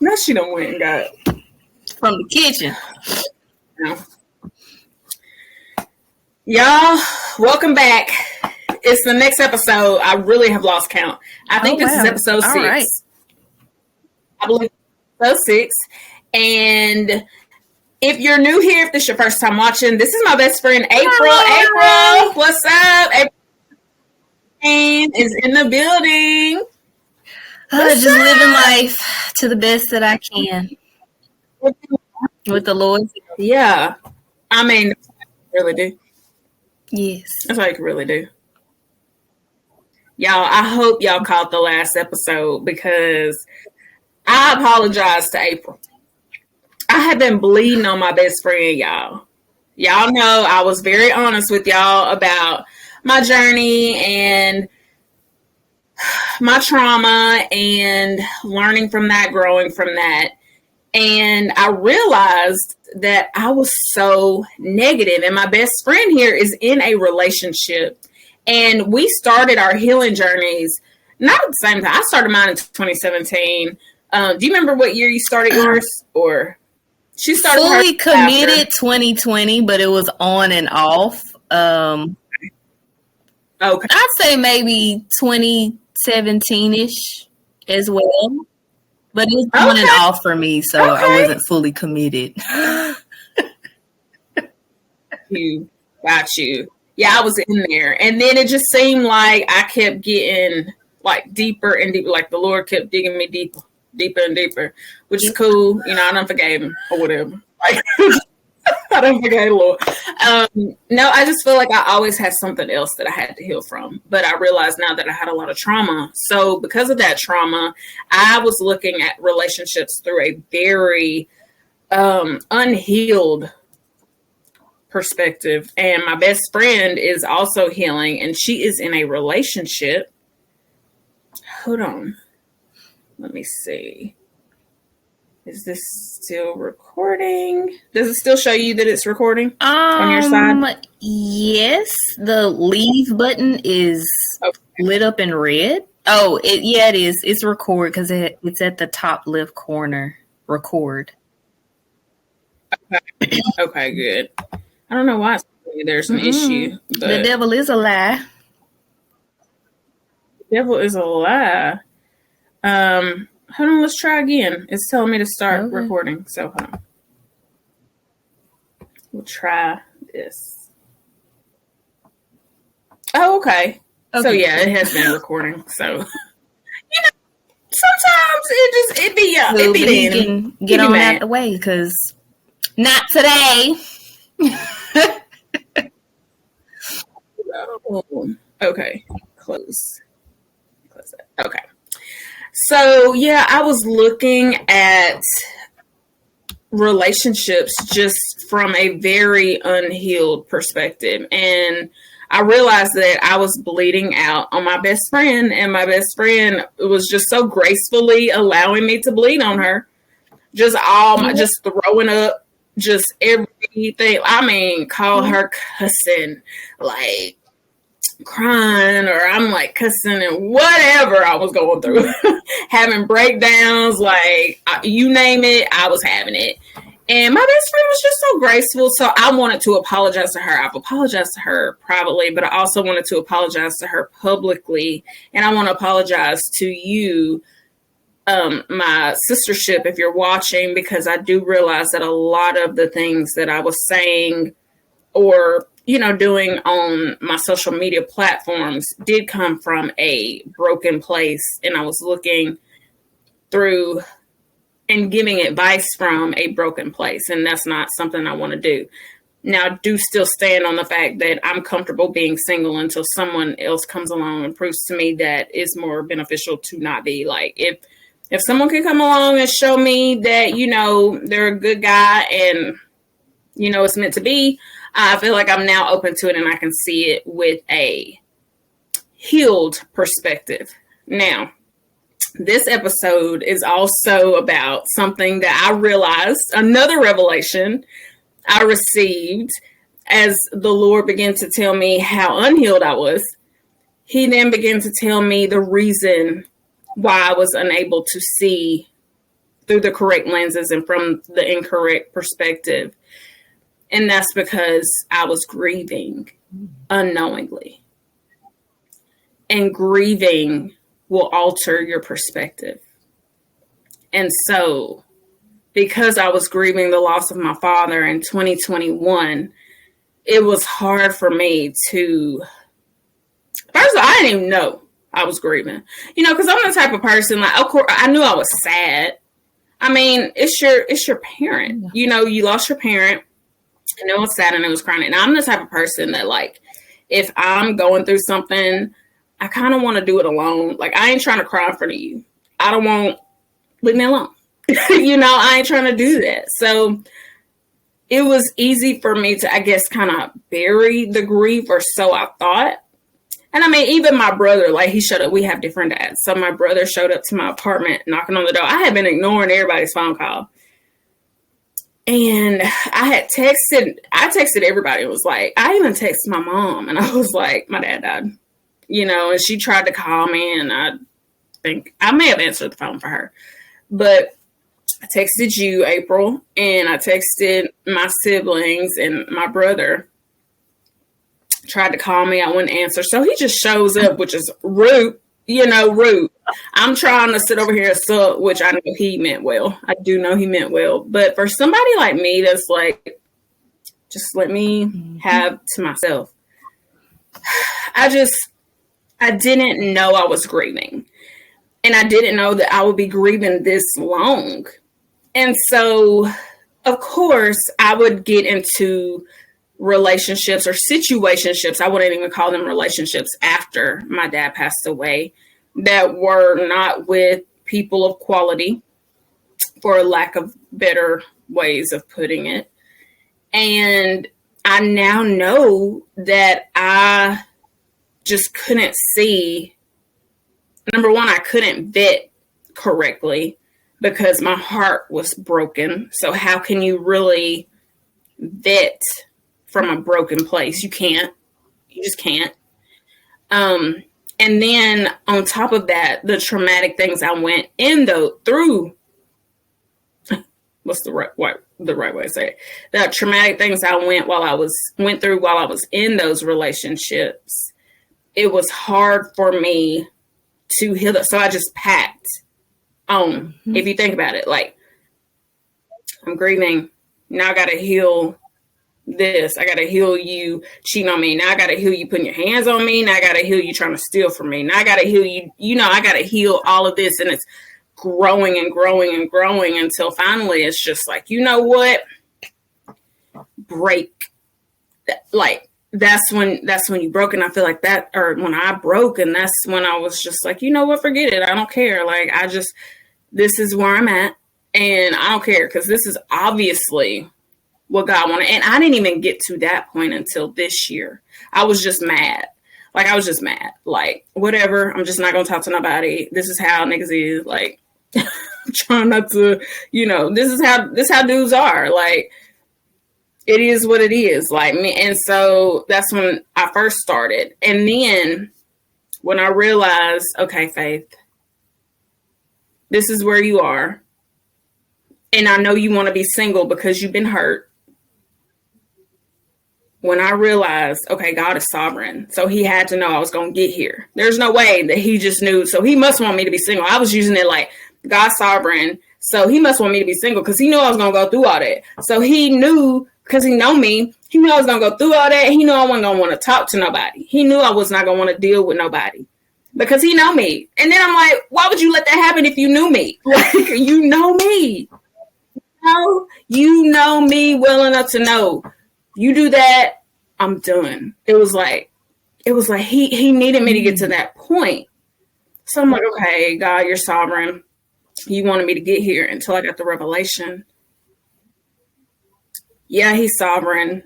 No, she done went and got from the kitchen. No. Y'all, welcome back. It's the next episode. I really have lost count. I think this is episode 6. Right. I believe episode 6. And if you're new here, if this is your first time watching, this is my best friend, April. Hi. April, what's up? April is in the building. Just living life to the best that I can. With the Lord. Yeah. I mean, that's what I really do. Yes. That's what I can really do. Y'all, I hope y'all caught the last episode because I apologize to April. I have been bleeding on my best friend, y'all. Y'all know I was very honest with y'all about my journey and my trauma and learning from that, growing from that. And I realized that I was so negative. And my best friend here is in a relationship. And we started our healing journeys, not at the same time. I started mine in 2017. Do you remember what year you started yours? Or she started fully committed after? 2020, but it was on and off. Okay. I'd say maybe 2017-ish as well. But it was on and off for me, so I wasn't fully committed. Got you. Yeah, I was in there. And then it just seemed like I kept getting like deeper and deeper, like the Lord kept digging me deeper and deeper, which is cool. You know, I done forgave him or whatever. Like, I done forgave the Lord. No, I just feel like I always had something else that I had to heal from. But I realized now that I had a lot of trauma. So because of that trauma, I was looking at relationships through a very unhealed perspective. And my best friend is also healing, and she is in a relationship. Hold on. Let me see. Is this still recording? Does it still show you that it's recording on your side? Yes. The leave button is lit up in red. Oh, it is. It's record because it's at the top left corner. Record. Okay, good. I don't know why there's an issue. But the devil is a lie. The devil is a lie. Hold on, let's try again. It's telling me to start recording. So hold on. We'll try this. Oh, okay. So yeah, it has been recording. So you know, sometimes it be get on out the way because not today. Okay, close it. Okay. So, yeah, I was looking at relationships just from a very unhealed perspective. And I realized that I was bleeding out on my best friend. And my best friend was just so gracefully allowing me to bleed on her. Just just throwing up, just everything. I mean, call her cussing, like crying, or I'm like cussing and whatever I was going through, having breakdowns, like you name it, I was having it. And my best friend was just so graceful. So I wanted to apologize to her. I've apologized to her privately, but I also wanted to apologize to her publicly. And I want to apologize to you, my sistership, if you're watching, because I do realize that a lot of the things that I was saying or doing on my social media platforms did come from a broken place. And I was looking through and giving advice from a broken place. And that's not something I want to do. Now, I do still stand on the fact that I'm comfortable being single until someone else comes along and proves to me that it's more beneficial to not be. Like, if someone can come along and show me that, they're a good guy and, it's meant to be, I feel like I'm now open to it and I can see it with a healed perspective. Now, this episode is also about something that I realized, another revelation I received as the Lord began to tell me how unhealed I was. He then began to tell me the reason why I was unable to see through the correct lenses and from the incorrect perspective. And that's because I was grieving unknowingly. And grieving will alter your perspective. And so, because I was grieving the loss of my father in 2021, it was hard for me to, first of all, I didn't even know I was grieving, because I'm the type of person, like, of course, I knew I was sad. I mean, it's your parent, you lost your parent. I know it was sad and it was crying. And I'm the type of person that, like, if I'm going through something, I kind of want to do it alone. Like, I ain't trying to cry in front of you. Leave me alone. I ain't trying to do that. So it was easy for me to, I guess, kind of bury the grief, or so I thought. And I mean, even my brother, like, he showed up. We have different dads. So my brother showed up to my apartment, knocking on the door. I had been ignoring everybody's phone call. And I texted everybody. It was like, I even texted my mom, and I was like, my dad died, and she tried to call me, and I think I may have answered the phone for her, but I texted you, April, and I texted my siblings, and my brother tried to call me. I wouldn't answer. So he just shows up, which is rude, rude. I'm trying to sit over here and suck, which I know he meant well. I do know he meant well. But for somebody like me that's like, just let me have to myself. I didn't know I was grieving. And I didn't know that I would be grieving this long. And so, of course, I would get into relationships or situationships. I wouldn't even call them relationships after my dad passed away, that were not with people of quality, for lack of better ways of putting it. And I now know that I just couldn't see. Number one, I couldn't vet correctly because my heart was broken. So how can you really vet from a broken place? You can't. You just can't. And then on top of that, the traumatic things I went through. What's the right way to say it? The traumatic things I went through while I was in those relationships. It was hard for me to heal that. So I just packed on. If you think about it, like, I'm grieving. Now I got to heal this. I got to heal you cheating on me. Now I got to heal you putting your hands on me. Now I got to heal you trying to steal from me. Now I got to heal you. I got to heal all of this. And it's growing and growing and growing until finally it's just like, you know what? Break. Like, that's when you broke. And I feel like that, or when I broke, and that's when I was just like, you know what? Forget it. I don't care. Like, this is where I'm at, and I don't care, because this is obviously what God wanted. And I didn't even get to that point until this year. I was just mad. Like, Like, whatever. I'm just not going to talk to nobody. This is how niggas is. Like, trying not to, this is how dudes are. Like, it is what it is. Like, me. And so that's when I first started. And then when I realized, okay, Faith, this is where you are. And I know you want to be single because you've been hurt. When I realized, okay, God is sovereign. So he had to know I was going to get here. There's no way that he just knew. So he must want me to be single. I was using it like, God's sovereign. So he must want me to be single because he knew I was going to go through all that. So he knew, because he know me, he knew I was going to go through all that. He knew I wasn't going to want to talk to nobody. He knew I was not going to want to deal with nobody because he know me. And then I'm like, why would you let that happen if you knew me? Like, you know me. No, you know me well enough to know. You do that, I'm done. It was like he needed me to get to that point. So I'm like, okay, God, you're sovereign. You wanted me to get here until I got the revelation. Yeah, he's sovereign.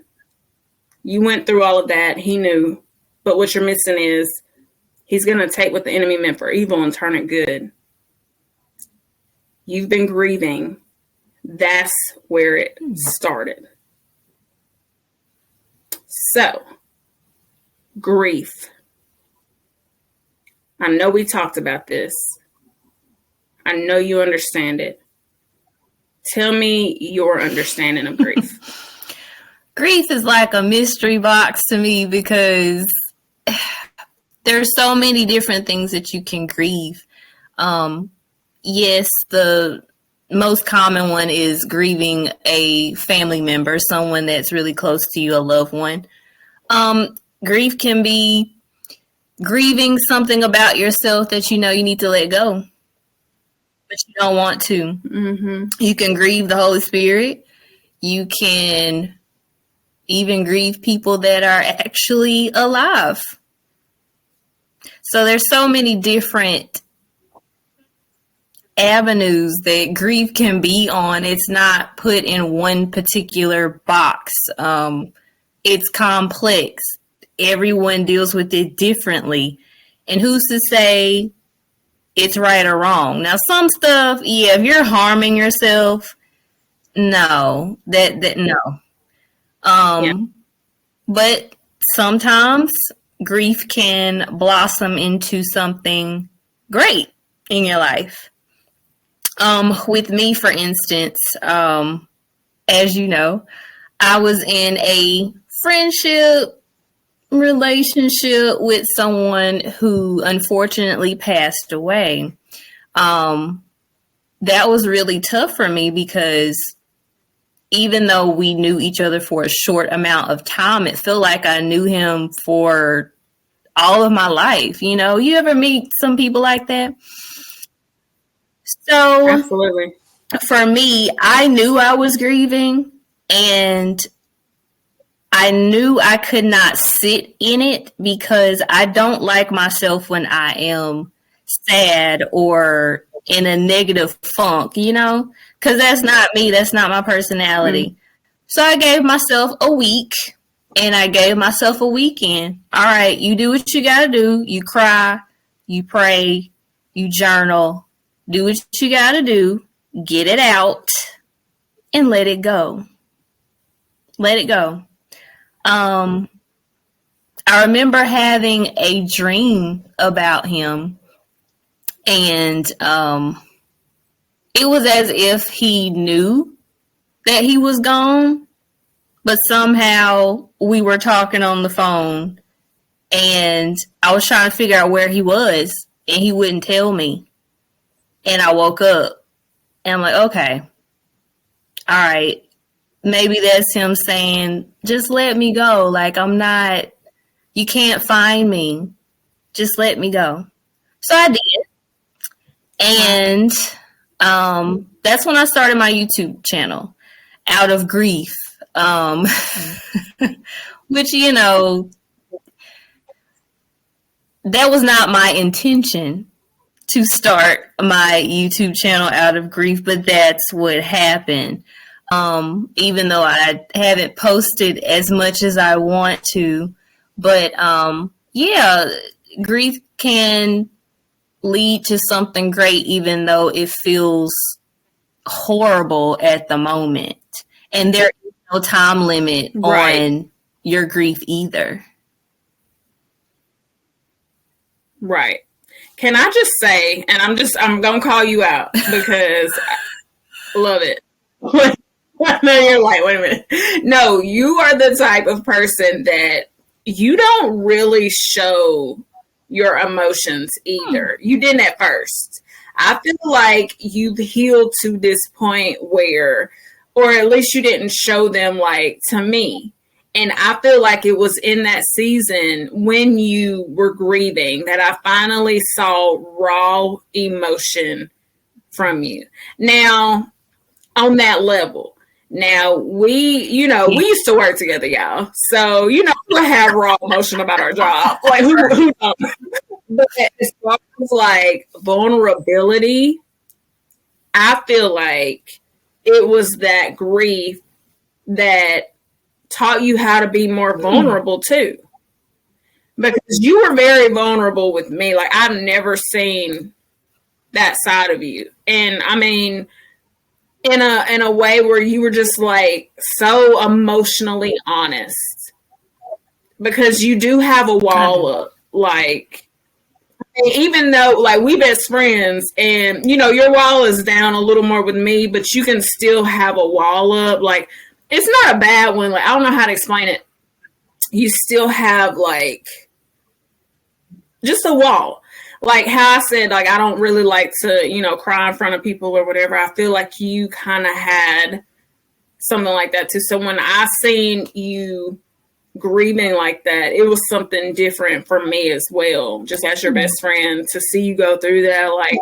You went through all of that. He knew. But what you're missing is he's going to take what the enemy meant for evil and turn it good. You've been grieving. That's where it started. So, grief. I know we talked about this. I know you understand it. Tell me your understanding of grief. Grief is like a mystery box to me because there's so many different things that you can grieve. Yes, the most common one is grieving a family member, someone that's really close to you, a loved one. Grief can be grieving something about yourself that you know you need to let go, but you don't want to. Mm-hmm. You can grieve the Holy Spirit. You can even grieve people that are actually alive. So there's so many different avenues that grief can be on. It's not put in one particular box. It's complex. Everyone deals with it differently. And who's to say it's right or wrong? Now, some stuff, if you're harming yourself, no, no. But sometimes grief can blossom into something great in your life. With me, for instance, as you know, I was in a friendship relationship with someone who unfortunately passed away. That was really tough for me because even though we knew each other for a short amount of time, it felt like I knew him for all of my life. You know, you ever meet some people like that? So absolutely. For me, I knew I was grieving and I knew I could not sit in it because I don't like myself when I am sad or in a negative funk, you know, because that's not me. That's not my personality. Mm-hmm. So I gave myself a week and I gave myself a weekend. All right, you do what you got to do. You cry, you pray, you journal, do what you got to do, get it out and let it go. Let it go. I remember having a dream about him and it was as if he knew that he was gone, but somehow we were talking on the phone and I was trying to figure out where he was and he wouldn't tell me. And I woke up and I'm like, okay, all right. Maybe that's him saying, just let me go. Like, I'm not, you can't find me. Just let me go. So I did. And that's when I started my YouTube channel, out of grief. Which, you know, that was not my intention to start my YouTube channel out of grief, but that's what happened. Even though I haven't posted as much as I want to, but yeah, grief can lead to something great, even though it feels horrible at the moment. And there is no time limit on your grief either. Right. Can I just say, and I'm going to call you out because I love it. No, you're like, wait a minute. No, you are the type of person that you don't really show your emotions either. You didn't at first. I feel like you've healed to this point where, or at least you didn't show them, like, to me. And I feel like it was in that season when you were grieving that I finally saw raw emotion from you. Now, on that level. Now, we used to work together, y'all. So, we have raw emotion about our job. Like, who don't? But as far as, like, vulnerability, I feel like it was that grief that taught you how to be more vulnerable, too. Because you were very vulnerable with me. Like, I've never seen that side of you. And, I mean, in a way where you were just like so emotionally honest, because you do have a wall up. Like, And even though, like, we best friends, and you know, your wall is down a little more with me, but you can still have a wall up. Like, it's not a bad one. Like, I don't know how to explain it. You still have like just a wall. Like how I said, like, I don't really like to, you know, cry in front of people or whatever. I feel like you kind of had something like that too. So when I seen you grieving like that, it was something different for me as well. Just as your best friend, to see you go through that, like,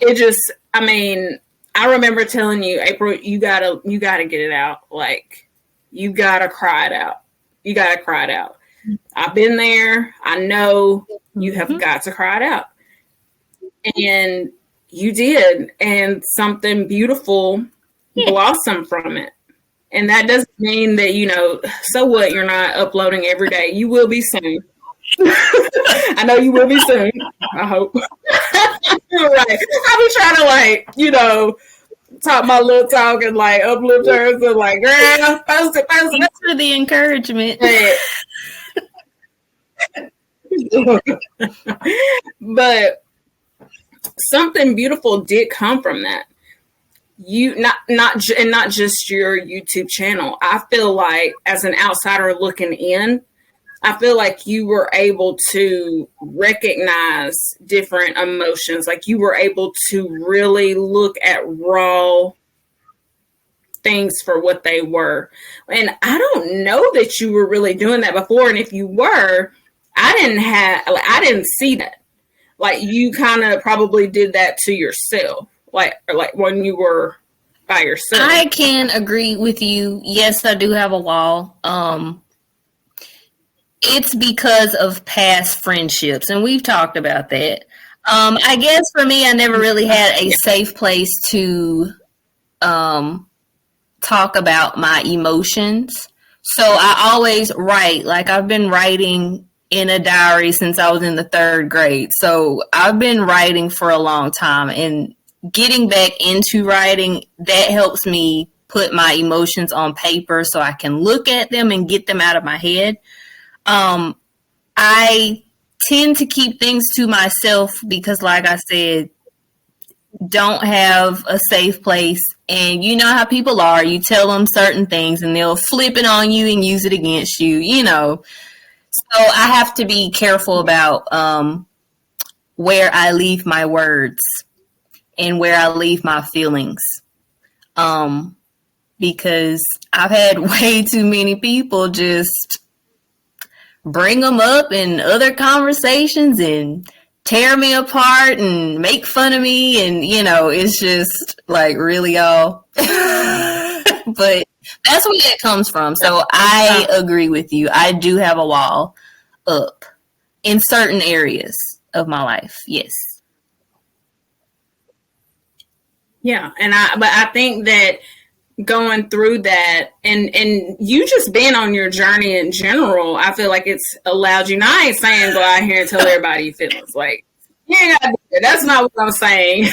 it just, I mean, I remember telling you, April, you gotta get it out. Like, you gotta cry it out. You gotta cry it out. I've been there. I know you have got to cry it out. And you did. And something beautiful blossomed from it. And that doesn't mean that, you know, so what, you're not uploading every day. You will be soon. I know you will be soon. I hope. Right. I be trying to, like, you know, talk my little talk and, like, uplift her and like, girl, post it. Thanks for the encouragement. But something beautiful did come from that. You not just your YouTube channel. I feel like, as an outsider looking in, I feel like you were able to recognize different emotions. Like, you were able to really look at raw things for what they were. And I don't know that you were really doing that before. And if you were, I didn't see that. Like, you kind of probably did that to yourself. Like when you were by yourself. I can agree with you. Yes, I do have a wall. It's because of past friendships, and we've talked about that. I guess for me, I never really had a safe place to talk about my emotions. So I always write. Like, I've been writing in a diary since I was in the 3rd grade. So I've been writing for a long time, and getting back into writing, that helps me put my emotions on paper so I can look at them and get them out of my head. I tend to keep things to myself because, like I said, don't have a safe place. And you know how people are. You tell them certain things and they'll flip it on you and use it against you, you know. So I have to be careful about where I leave my words and where I leave my feelings. Because I've had way too many people just bring them up in other conversations and tear me apart and make fun of me. And, you know, it's just like, really, y'all. But that's where it comes from. So I agree with you. I do have a wall up in certain areas of my life. Yes. Yeah. But I think that going through that and you just being on your journey in general, I feel like it's allowed you. Now, I ain't saying go out here and tell everybody your feelings. Like, you ain't gotta do that. That's not what I'm saying.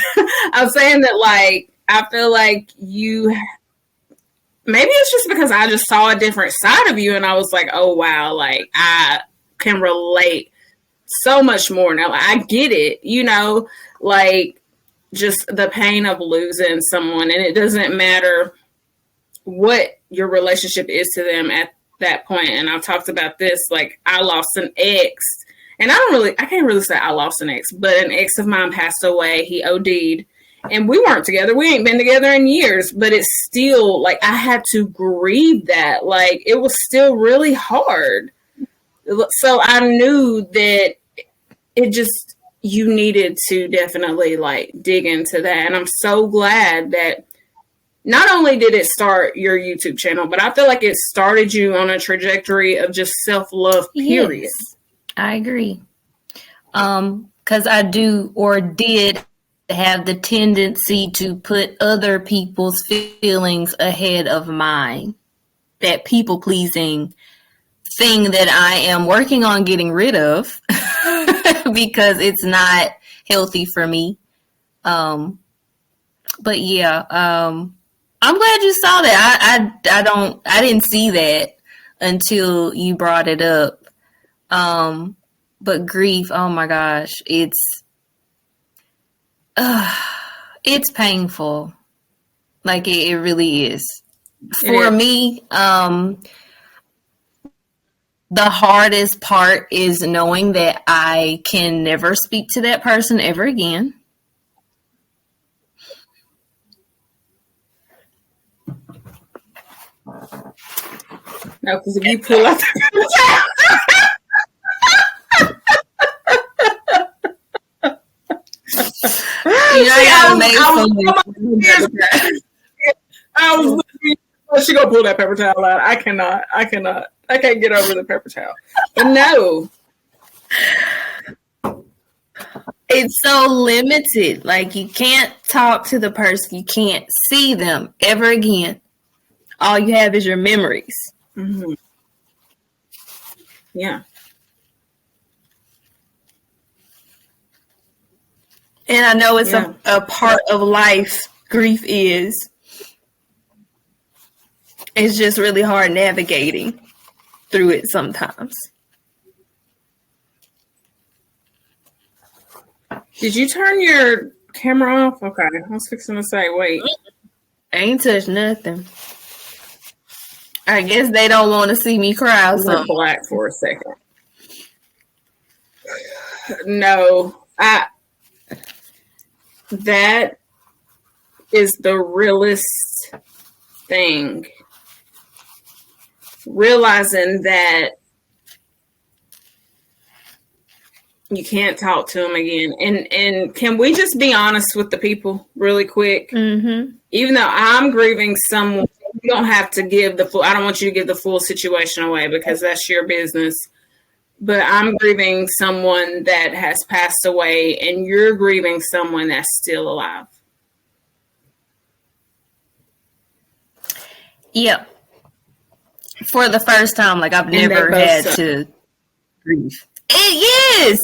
I'm saying that, like, I feel like you, maybe it's just because I just saw a different side of you and I was like, oh wow, like, I can relate so much more now. Like, I get it, you know, like, just the pain of losing someone, and it doesn't matter what your relationship is to them at that point. And I've talked about this, like, I lost an ex, and I can't really say I lost an ex, but an ex of mine passed away. He OD'd, and we weren't together. We ain't been together in years, but it's still like, I had to grieve that. Like, it was still really hard. So I knew that it just, you needed to definitely, like, dig into that. And I'm so glad that not only did it start your YouTube channel, but I feel like it started you on a trajectory of just self-love, period. Yes, I agree. Because I do, or did, have the tendency to put other people's feelings ahead of mine. That people-pleasing thing that I am working on getting rid of because it's not healthy for me. But yeah, I'm glad you saw that. I didn't see that until you brought it up. But grief, oh my gosh, it's painful. Like it really is. For me, the hardest part is knowing that I can never speak to that person ever again. No, because if you pull out I was looking. She gonna pull that paper towel out. I cannot. I can't get over the paper towel. But no. It's so limited. Like you can't talk to the person. You can't see them ever again. All you have is your memories. Mm-hmm. Yeah. And I know it's a part of life. Grief is. It's just really hard navigating through it sometimes. Did you turn your camera off? Okay. I was fixing to say, wait. I ain't touched nothing. I guess they don't want to see me cry. I went black for a second. No. That is the realest thing. Realizing that you can't talk to them again. And can we just be honest with the people really quick? Mm-hmm. Even though I'm grieving someone, you don't have to give the full, I don't want you to give the full situation away because that's your business. But I'm grieving someone that has passed away and you're grieving someone that's still alive. Yep. For the first time, like I've never had to grieve. Yes.